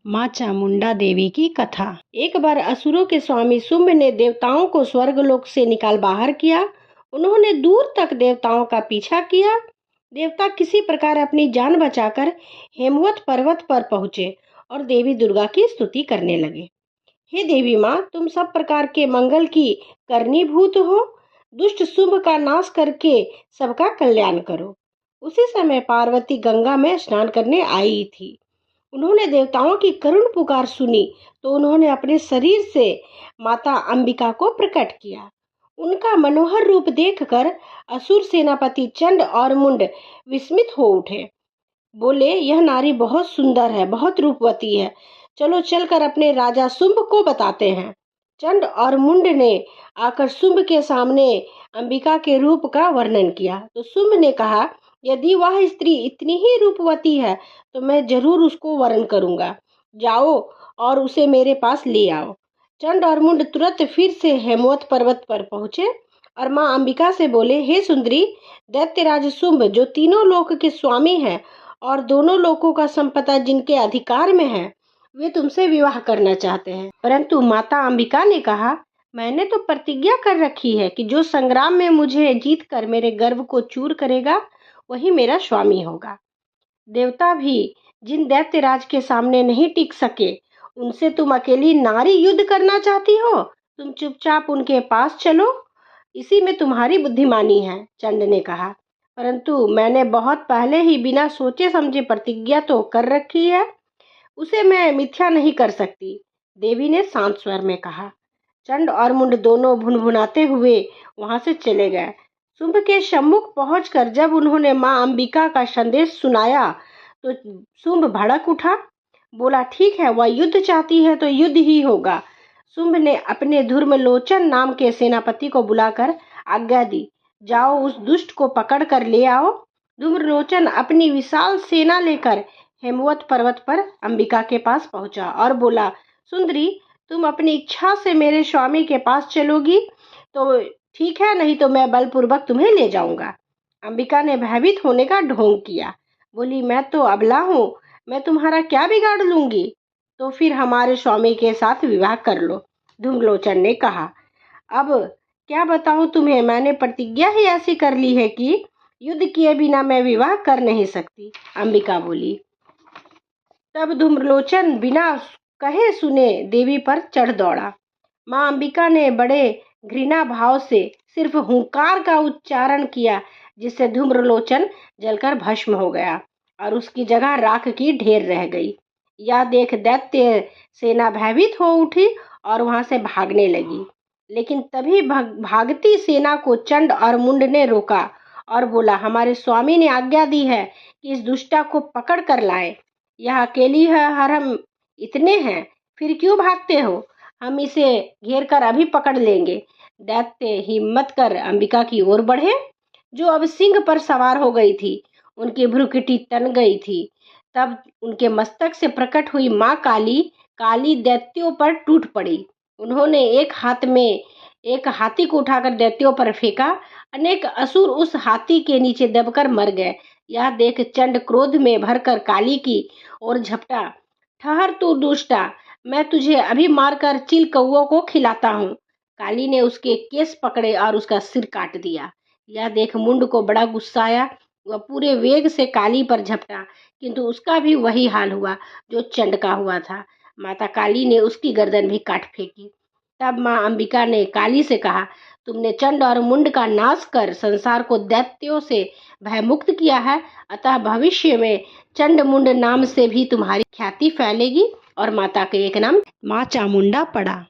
माँ चामुंडा देवी की कथा। एक बार असुरों के स्वामी शुंभ ने देवताओं को स्वर्गलोक से निकाल बाहर किया। उन्होंने दूर तक देवताओं का पीछा किया। देवता किसी प्रकार अपनी जान बचाकर हेमवत पर्वत पर पहुंचे और देवी दुर्गा की स्तुति करने लगे। हे देवी माँ, तुम सब प्रकार के मंगल की करणीभूत हो। दुष्ट शुंभ का नाश करके सबका कल्याण करो। उसी समय पार्वती गंगा में स्नान करने आई थी। उन्होंने देवताओं की करुण पुकार सुनी तो उन्होंने अपने शरीर से माता अंबिका को प्रकट किया। उनका मनोहर रूप देखकर असुर सेनापति चंड और मुंड विस्मित हो उठे। बोले, यह नारी बहुत सुंदर है, बहुत रूपवती है। चलो चलकर अपने राजा शुंभ को बताते हैं। चंड और मुंड ने आकर शुंभ के सामने अंबिका के रूप का वर्णन किया तो शुंभ ने कहा, यदि वह स्त्री इतनी ही रूपवती है तो मैं जरूर उसको वरण करूंगा। जाओ और उसे मेरे पास ले आओ। चंड और मुंड तुरंत फिर से हेमवत पर्वत पर पहुंचे और मां अंबिका से बोले, हे सुंदरी, दैत्यराज शुंभ जो तीनों लोक के स्वामी हैं और दोनों लोकों का संपदा जिनके अधिकार में है, वे तुमसे विवाह करना चाहते हैं। परंतु माता अंबिका ने कहा, मैंने तो प्रतिज्ञा कर रखी है कि जो संग्राम में मुझे जीत कर मेरे गर्व को चूर करेगा वही मेरा स्वामी होगा। देवता भी जिन दैत्यराज के सामने नहीं टिक सके, उनसे तुम अकेली नारी युद्ध करना चाहती हो। तुम चुपचाप उनके पास चलो, इसी में तुम्हारी बुद्धिमानी है, चंड ने कहा। परंतु मैंने बहुत पहले ही बिना सोचे समझे प्रतिज्ञा तो कर रखी है, उसे मैं मिथ्या नहीं कर सकती, देवी ने शांत स्वर में कहा। चंड और मुंड दोनों भुनभुनाते हुए वहां से चले गए। शुंभ के सम्मुख पहुंचकर जब उन्होंने मां अंबिका का संदेश सुनाया तो शुंभ भड़क उठा। बोला, ठीक है, वह युद्ध चाहती है तो युद्ध ही होगा। शुंभ ने अपने धूम्रलोचन नाम के सेनापति को बुलाकर आज्ञा दी, जाओ उस दुष्ट को पकड़ कर ले आओ। धूम्रलोचन अपनी विशाल सेना लेकर हेमवत पर्वत पर अंबिका के पास पहुंचा और बोला, सुंदरी, तुम अपनी इच्छा से मेरे स्वामी के पास चलोगी तो ठीक है, नहीं तो मैं बलपूर्वक तुम्हें ले जाऊंगा। अंबिका ने भयभीत होने का ढोंग किया। बोली, मैं तो अबला हूँ, मैं तुम्हारा क्या बिगाड़ लूंगी। तो फिर हमारे स्वामी के साथ विवाह कर लो, धूम्रलोचन ने कहा। अब क्या बताऊं तुम्हें, मैंने प्रतिज्ञा ही ऐसी कर ली है कि युद्ध किए बिना मैं विवाह कर नहीं सकती, अंबिका बोली। तब धूम्रलोचन बिना कहे सुने देवी पर चढ़ दौड़ा। मां अंबिका ने बड़े घृणा भाव से सिर्फ हुंकार का उच्चारण किया, जिससे धूम्रलोचन जलकर भस्म हो गया और उसकी जगह राख की ढेर रह गई। यह देख दैत्य सेना भयभीत हो उठी और वहां से भागने लगी। लेकिन तभी भागती सेना को चंड और मुंड ने रोका और बोला, हमारे स्वामी ने आज्ञा दी है कि इस दुष्टा को पकड़ कर लाए। यह अकेली है और हम इतने हैं, फिर क्यों भागते हो? हम इसे घेर कर अभी पकड़ लेंगे। दैत्य हिम्मत कर अंबिका की ओर बढ़े, जो अब सिंह पर सवार हो गई थी। उनकी भ्रुकुटी तन गई थी। तब उनके मस्तक से प्रकट हुई मां काली काली दैत्यों पर टूट पड़ी। उन्होंने एक हाथ में एक हाथी को उठाकर दैत्यों पर फेंका। अनेक असुर उस हाथी के नीचे दबकर मर गए। यह देख चंड क्रोध में भरकर काली की ओर झपटा। ठहर तू दुष्टा, मैं तुझे अभी मारकर चिल कौओं को खिलाता हूँ। काली ने उसके केस पकड़े और उसका सिर काट दिया। यह देख मुंड को बड़ा गुस्सा आया। वह पूरे वेग से काली पर झपटा, किंतु उसका भी वही हाल हुआ जो चंड का हुआ था। माता काली ने उसकी गर्दन भी काट फेंकी। तब मां अंबिका ने काली से कहा, तुमने चंड और मुंड का नाश कर संसार को दैत्यों से भयमुक्त किया है, अतः भविष्य में चंड मुंड नाम से भी तुम्हारी ख्याति फैलेगी और माता के एक नाम मां चामुंडा पड़ा।